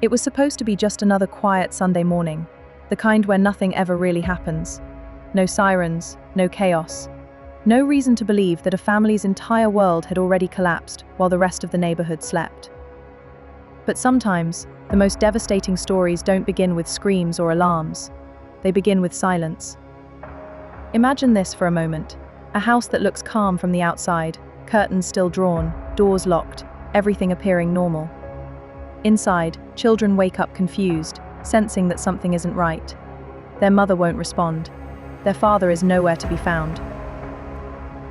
It was supposed to be just another quiet Sunday morning, the kind where nothing ever really happens. No sirens, no chaos. No reason to believe that a family's entire world had already collapsed while the rest of the neighborhood slept. But sometimes, the most devastating stories don't begin with screams or alarms. They begin with silence. Imagine this for a moment. A house that looks calm from the outside, curtains still drawn, doors locked, everything appearing normal. Inside, children wake up confused, sensing that something isn't right. Their mother won't respond. Their father is nowhere to be found.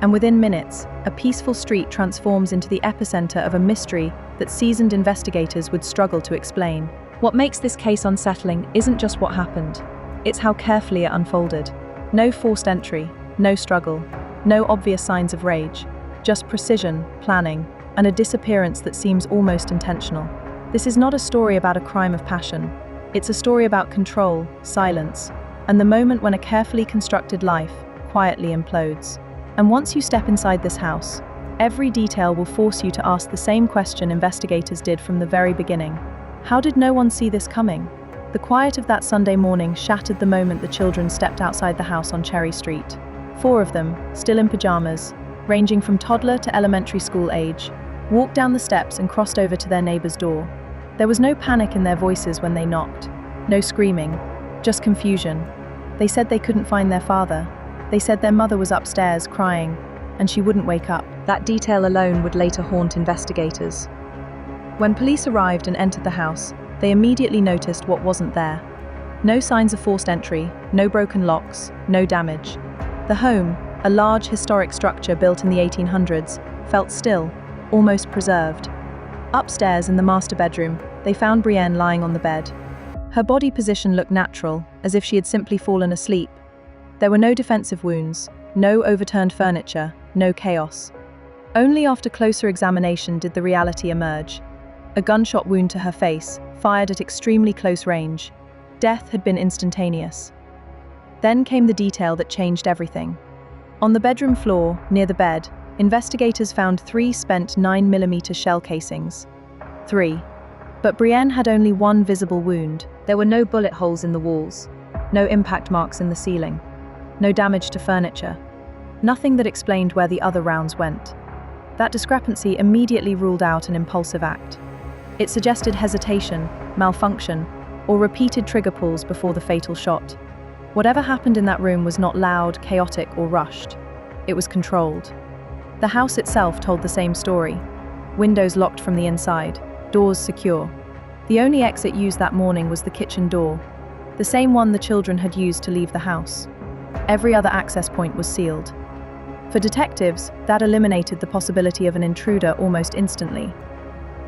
And within minutes, a peaceful street transforms into the epicenter of a mystery that seasoned investigators would struggle to explain. What makes this case unsettling isn't just what happened, it's how carefully it unfolded. No forced entry, no struggle, no obvious signs of rage, just precision, planning, and a disappearance that seems almost intentional. This is not a story about a crime of passion. It's a story about control, silence, and the moment when a carefully constructed life quietly implodes. And once you step inside this house, every detail will force you to ask the same question investigators did from the very beginning. How did no one see this coming? The quiet of that Sunday morning shattered the moment the children stepped outside the house on Cherry Street. 4 of them, still in pajamas, ranging from toddler to elementary school age, walked down the steps and crossed over to their neighbor's door. There was no panic in their voices when they knocked. No screaming, just confusion. They said they couldn't find their father. They said their mother was upstairs crying, and she wouldn't wake up. That detail alone would later haunt investigators. When police arrived and entered the house, they immediately noticed what wasn't there. No signs of forced entry, no broken locks, no damage. The home, a large historic structure built in the 1800s, felt still, almost preserved. Upstairs in the master bedroom, they found Brienne lying on the bed. Her body position looked natural, as if she had simply fallen asleep. There were no defensive wounds, no overturned furniture, no chaos. Only after closer examination did the reality emerge. A gunshot wound to her face, fired at extremely close range. Death had been instantaneous. Then came the detail that changed everything. On the bedroom floor, near the bed, investigators found 3 spent 9mm shell casings. 3. But Brienne had only one visible wound. There were no bullet holes in the walls, no impact marks in the ceiling, no damage to furniture, nothing that explained where the other rounds went. That discrepancy immediately ruled out an impulsive act. It suggested hesitation, malfunction, or repeated trigger pulls before the fatal shot. Whatever happened in that room was not loud, chaotic, or rushed. It was controlled. The house itself told the same story. Windows locked from the inside, doors secure. The only exit used that morning was the kitchen door, the same one the children had used to leave the house. Every other access point was sealed. For detectives, that eliminated the possibility of an intruder almost instantly.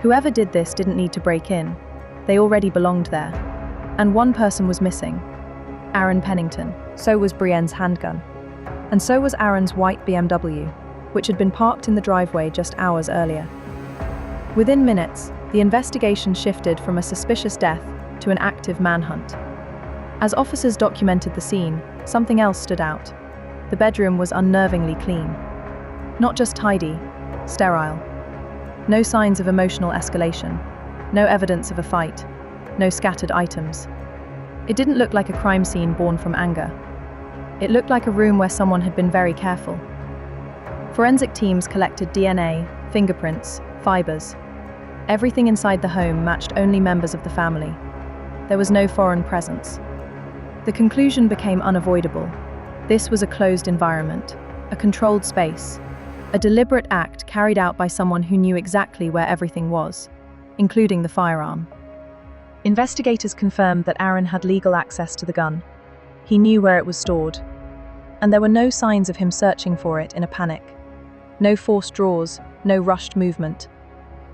Whoever did this didn't need to break in. They already belonged there. And one person was missing. Brienne Pennington. So was Brienne's handgun. And so was Aaron's white BMW, which had been parked in the driveway just hours earlier. Within minutes, the investigation shifted from a suspicious death to an active manhunt. As officers documented the scene, something else stood out. The bedroom was unnervingly clean. Not just tidy, sterile. No signs of emotional escalation. No evidence of a fight. No scattered items. It didn't look like a crime scene born from anger. It looked like a room where someone had been very careful. Forensic teams collected DNA, fingerprints, fibers. Everything inside the home matched only members of the family. There was no foreign presence. The conclusion became unavoidable. This was a closed environment, a controlled space, a deliberate act carried out by someone who knew exactly where everything was, including the firearm. Investigators confirmed that Aaron had legal access to the gun. He knew where it was stored. And there were no signs of him searching for it in a panic. No forced draws, no rushed movement.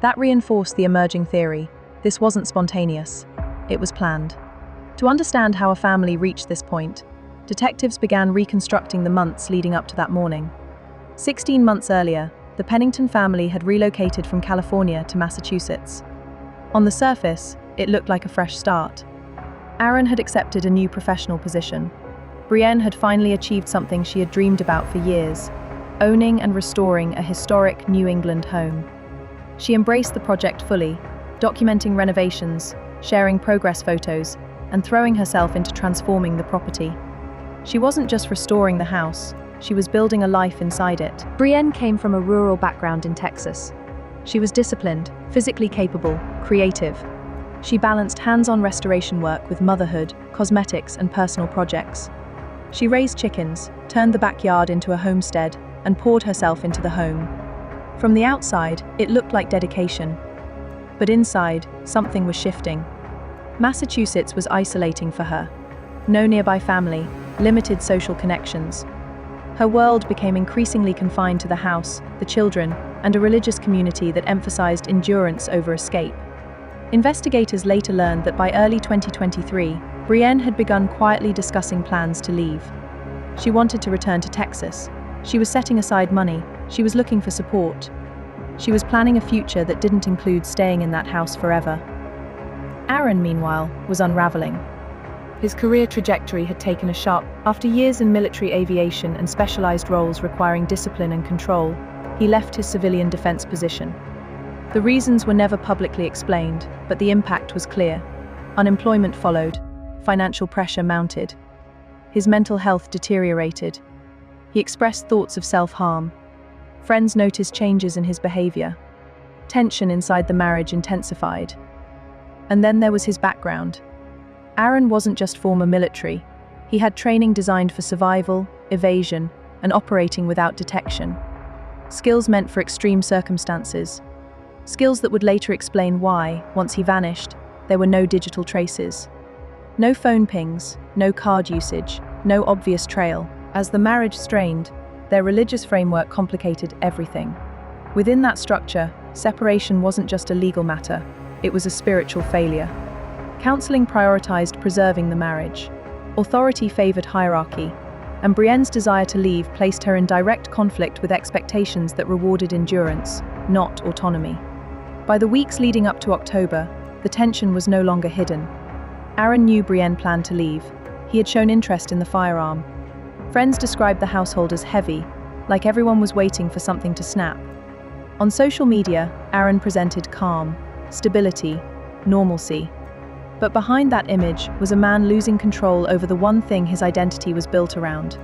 That reinforced the emerging theory. This wasn't spontaneous. It was planned. To understand how a family reached this point, detectives began reconstructing the months leading up to that morning. 16 months earlier, the Pennington family had relocated from California to Massachusetts. On the surface, it looked like a fresh start. Aaron had accepted a new professional position. Brienne had finally achieved something she had dreamed about for years, owning and restoring a historic New England home. She embraced the project fully, documenting renovations, sharing progress photos, and throwing herself into transforming the property. She wasn't just restoring the house, she was building a life inside it. Brienne came from a rural background in Texas. She was disciplined, physically capable, creative. She balanced hands-on restoration work with motherhood, cosmetics, and personal projects. She raised chickens, turned the backyard into a homestead, and poured herself into the home. From the outside, it looked like dedication. But inside, something was shifting. Massachusetts was isolating for her. No nearby family, limited social connections. Her world became increasingly confined to the house, the children, and a religious community that emphasized endurance over escape. Investigators later learned that by early 2023, Brienne had begun quietly discussing plans to leave. She wanted to return to Texas. She was setting aside money. She was looking for support. She was planning a future that didn't include staying in that house forever. Aaron, meanwhile, was unraveling. His career trajectory had taken a sharp. After years in military aviation and specialized roles requiring discipline and control, he left his civilian defense position. The reasons were never publicly explained, but the impact was clear. Unemployment followed, financial pressure mounted. His mental health deteriorated. He expressed thoughts of self-harm. Friends noticed changes in his behavior. Tension inside the marriage intensified. And then there was his background. Aaron wasn't just former military. He had training designed for survival, evasion, and operating without detection. Skills meant for extreme circumstances. Skills that would later explain why, once he vanished, there were no digital traces. No phone pings, no card usage, no obvious trail. As the marriage strained, their religious framework complicated everything. Within that structure, separation wasn't just a legal matter, it was a spiritual failure. Counseling prioritized preserving the marriage. Authority favored hierarchy, and Brienne's desire to leave placed her in direct conflict with expectations that rewarded endurance, not autonomy. By the weeks leading up to October, the tension was no longer hidden. Aaron knew Brienne planned to leave. He had shown interest in the firearm. Friends described the household as heavy, like everyone was waiting for something to snap. On social media, Aaron presented calm, stability, normalcy. But behind that image was a man losing control over the one thing his identity was built around: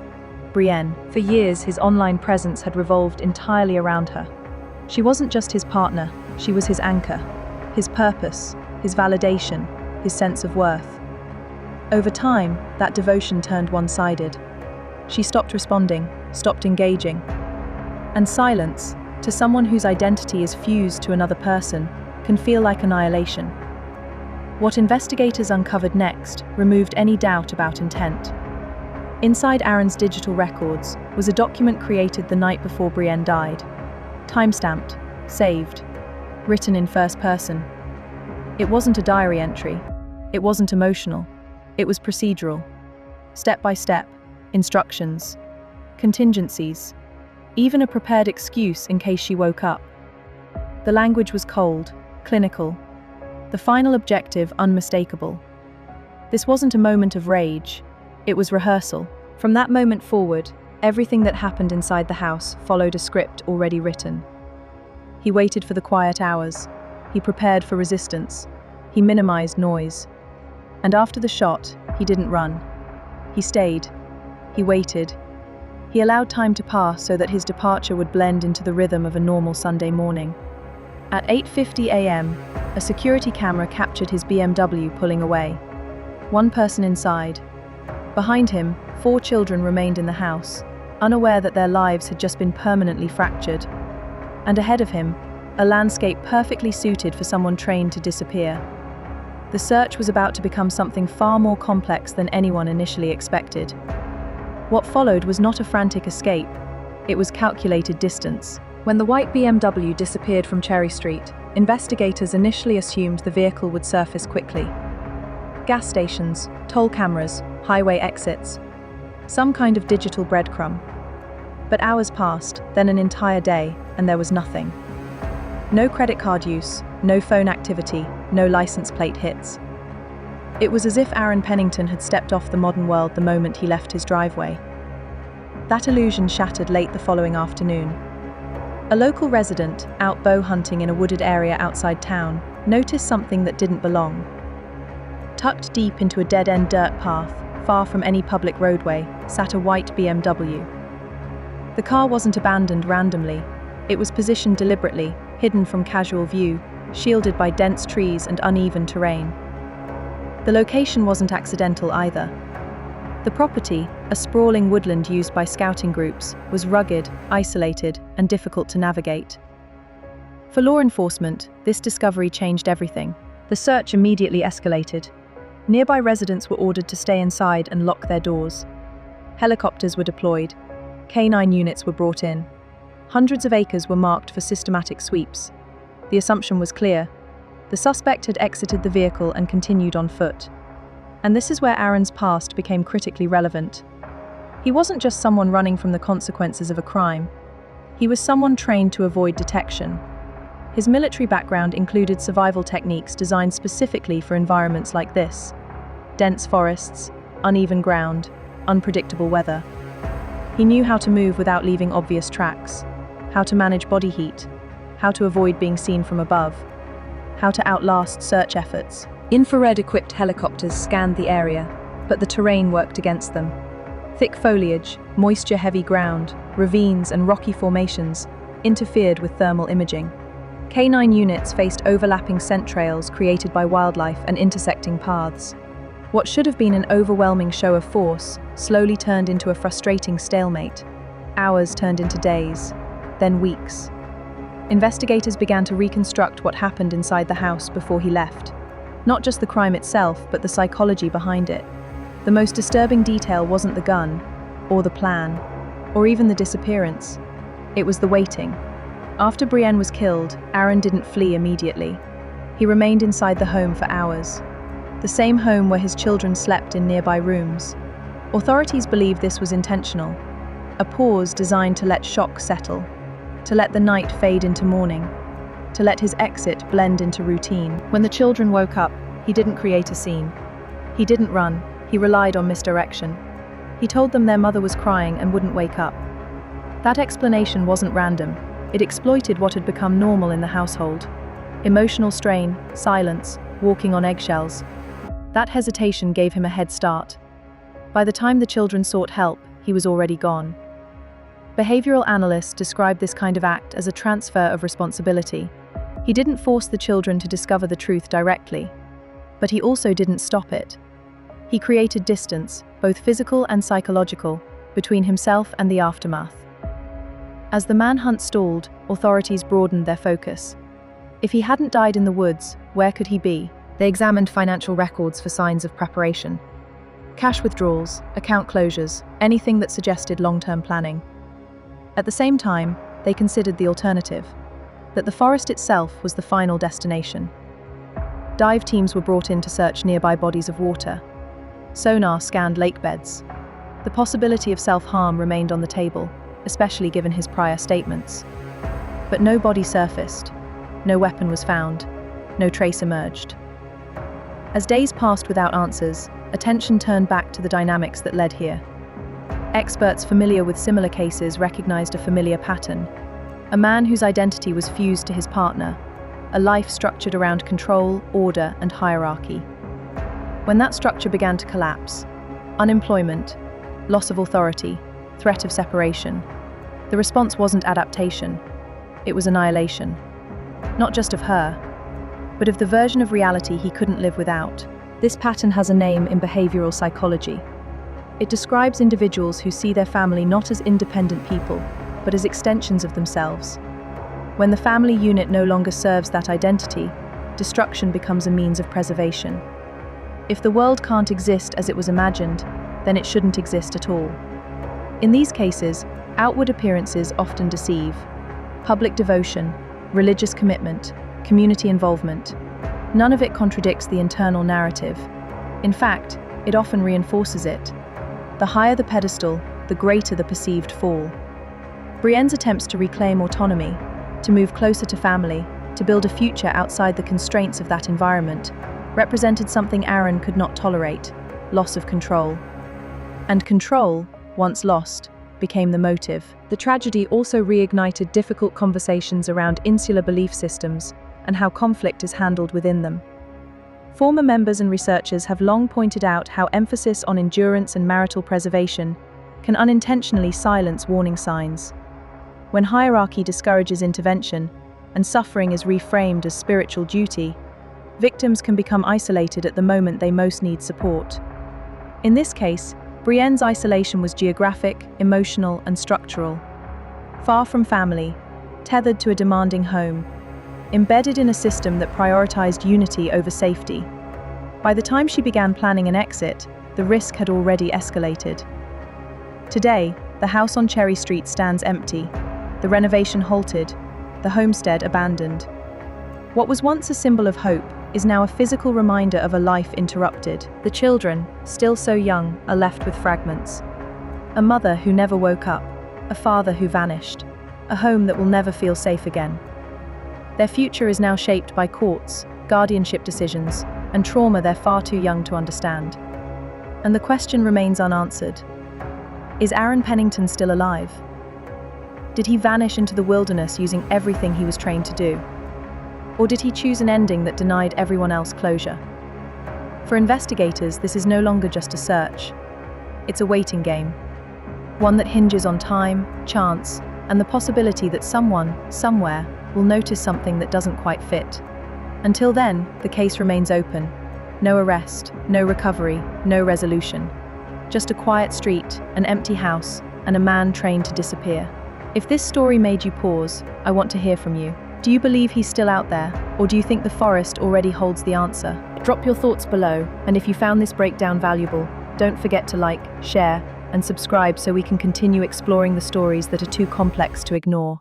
Brienne. For years, his online presence had revolved entirely around her. She wasn't just his partner, she was his anchor, his purpose, his validation, his sense of worth. Over time, that devotion turned one-sided. She stopped responding, stopped engaging. And silence, to someone whose identity is fused to another person, can feel like annihilation. What investigators uncovered next removed any doubt about intent. Inside Aaron's digital records was a document created the night before Brienne died. Time-stamped, saved, written in first person. It wasn't a diary entry. It wasn't emotional. It was procedural. Step by step, instructions, contingencies, even a prepared excuse in case she woke up. The language was cold, clinical. The final objective unmistakable. This wasn't a moment of rage, it was rehearsal. From that moment forward, everything that happened inside the house followed a script already written. He waited for the quiet hours. He prepared for resistance. He minimized noise. And after the shot, he didn't run. He stayed. He waited. He allowed time to pass so that his departure would blend into the rhythm of a normal Sunday morning. At 8:50 a.m., a security camera captured his BMW pulling away. One person inside. Behind him, 4 children remained in the house, unaware that their lives had just been permanently fractured. And ahead of him, a landscape perfectly suited for someone trained to disappear. The search was about to become something far more complex than anyone initially expected. What followed was not a frantic escape, it was calculated distance. When the white BMW disappeared from Cherry Street, investigators initially assumed the vehicle would surface quickly. Gas stations, toll cameras, highway exits, some kind of digital breadcrumb. But hours passed, then an entire day, and there was nothing. No credit card use, no phone activity, no license plate hits. It was as if Brienne Pennington had stepped off the modern world the moment he left his driveway. That illusion shattered late the following afternoon. A local resident, out bow hunting in a wooded area outside town, noticed something that didn't belong. Tucked deep into a dead-end dirt path, far from any public roadway, sat a white BMW. The car wasn't abandoned randomly. It was positioned deliberately, hidden from casual view, shielded by dense trees and uneven terrain. The location wasn't accidental either. The property, a sprawling woodland used by scouting groups, was rugged, isolated, and difficult to navigate. For law enforcement, this discovery changed everything. The search immediately escalated. Nearby residents were ordered to stay inside and lock their doors. Helicopters were deployed. Canine units were brought in. Hundreds of acres were marked for systematic sweeps. The assumption was clear. The suspect had exited the vehicle and continued on foot. And this is where Aaron's past became critically relevant. He wasn't just someone running from the consequences of a crime. He was someone trained to avoid detection. His military background included survival techniques designed specifically for environments like this: dense forests, uneven ground, unpredictable weather. He knew how to move without leaving obvious tracks, how to manage body heat, how to avoid being seen from above, how to outlast search efforts. Infrared-equipped helicopters scanned the area, but the terrain worked against them. Thick foliage, moisture-heavy ground, ravines and rocky formations interfered with thermal imaging. Canine units faced overlapping scent trails created by wildlife and intersecting paths. What should have been an overwhelming show of force slowly turned into a frustrating stalemate. Hours turned into days, then weeks. Investigators began to reconstruct what happened inside the house before he left. Not just the crime itself, but the psychology behind it. The most disturbing detail wasn't the gun, or the plan, or even the disappearance. It was the waiting. After Brienne was killed, Aaron didn't flee immediately. He remained inside the home for hours. The same home where his children slept in nearby rooms. Authorities believe this was intentional. A pause designed to let shock settle, to let the night fade into morning, to let his exit blend into routine. When the children woke up, he didn't create a scene. He didn't run, he relied on misdirection. He told them their mother was crying and wouldn't wake up. That explanation wasn't random. It exploited what had become normal in the household. Emotional strain, silence, walking on eggshells. That hesitation gave him a head start. By the time the children sought help, he was already gone. Behavioral analysts describe this kind of act as a transfer of responsibility. He didn't force the children to discover the truth directly, but he also didn't stop it. He created distance, both physical and psychological, between himself and the aftermath. As the manhunt stalled, authorities broadened their focus. If he hadn't died in the woods, where could he be? They examined financial records for signs of preparation. Cash withdrawals, account closures, anything that suggested long-term planning. At the same time, they considered the alternative, that the forest itself was the final destination. Dive teams were brought in to search nearby bodies of water. Sonar scanned lake beds. The possibility of self-harm remained on the table, especially given his prior statements. But no body surfaced, no weapon was found, no trace emerged. As days passed without answers, attention turned back to the dynamics that led here. Experts familiar with similar cases recognized a familiar pattern. A man whose identity was fused to his partner, a life structured around control, order, and hierarchy. When that structure began to collapse, unemployment, loss of authority, threat of separation, the response wasn't adaptation, it was annihilation. Not just of her, but of the version of reality he couldn't live without. This pattern has a name in behavioral psychology. It describes individuals who see their family not as independent people, but as extensions of themselves. When the family unit no longer serves that identity, destruction becomes a means of preservation. If the world can't exist as it was imagined, then it shouldn't exist at all. In these cases, outward appearances often deceive. Public devotion, religious commitment, community involvement, none of it contradicts the internal narrative. In fact, it often reinforces it. The higher the pedestal, the greater the perceived fall. Brienne's attempts to reclaim autonomy, to move closer to family, to build a future outside the constraints of that environment, represented something Aaron could not tolerate: loss of control. And control, once lost, became the motive. The tragedy also reignited difficult conversations around insular belief systems and how conflict is handled within them. Former members and researchers have long pointed out how emphasis on endurance and marital preservation can unintentionally silence warning signs. When hierarchy discourages intervention and suffering is reframed as spiritual duty, victims can become isolated at the moment they most need support. In this case, Brienne's isolation was geographic, emotional, and structural. Far from family, tethered to a demanding home, embedded in a system that prioritized unity over safety. By the time she began planning an exit, the risk had already escalated. Today, the house on Cherry Street stands empty, the renovation halted, the homestead abandoned. What was once a symbol of hope is now a physical reminder of a life interrupted. The children, still so young, are left with fragments. A mother who never woke up, a father who vanished, a home that will never feel safe again. Their future is now shaped by courts, guardianship decisions, and trauma they're far too young to understand. And the question remains unanswered. Is Aaron Pennington still alive? Did he vanish into the wilderness using everything he was trained to do? Or did he choose an ending that denied everyone else closure? For investigators, this is no longer just a search. It's a waiting game. One that hinges on time, chance, and the possibility that someone, somewhere, will notice something that doesn't quite fit. Until then, the case remains open. No arrest, no recovery, no resolution. Just a quiet street, an empty house, and a man trained to disappear. If this story made you pause, I want to hear from you. Do you believe he's still out there, or do you think the forest already holds the answer? Drop your thoughts below, and if you found this breakdown valuable, don't forget to like, share, and subscribe so we can continue exploring the stories that are too complex to ignore.